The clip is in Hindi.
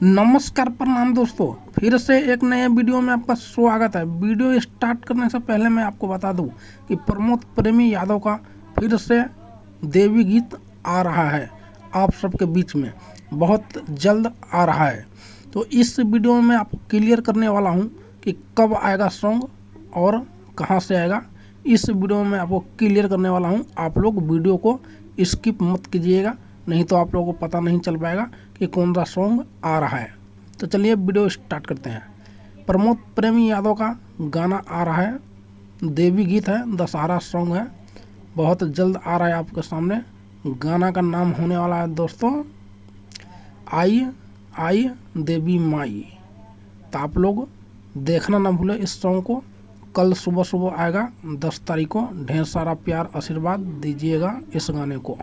नमस्कार प्रणाम दोस्तों, फिर से एक नए वीडियो में आपका स्वागत है। वीडियो स्टार्ट करने से पहले मैं आपको बता दूं कि प्रमोद प्रेमी यादव का फिर से देवी गीत आ रहा है आप सबके बीच में, बहुत जल्द आ रहा है। तो इस वीडियो में मैं आपको क्लियर करने वाला हूं कि कब आएगा सॉन्ग और कहां से आएगा। इस वीडियो में मैं आपको क्लियर करने वाला हूं। आप लोग वीडियो को स्किप मत कीजिएगा, नहीं तो आप लोगों को पता नहीं चल पाएगा कि कौन सा सॉन्ग आ रहा है। तो चलिए वीडियो स्टार्ट करते हैं। प्रमोद प्रेमी यादव का गाना आ रहा है, देवी गीत है, दशहरा सॉन्ग है, बहुत जल्द आ रहा है आपके सामने। गाना का नाम होने वाला है दोस्तों आई आई देवी माई। तो आप लोग देखना ना भूलें इस सॉन्ग को। कल सुबह सुबह आएगा 10 तारीख को। ढेर सारा प्यार आशीर्वाद दीजिएगा इस गाने को।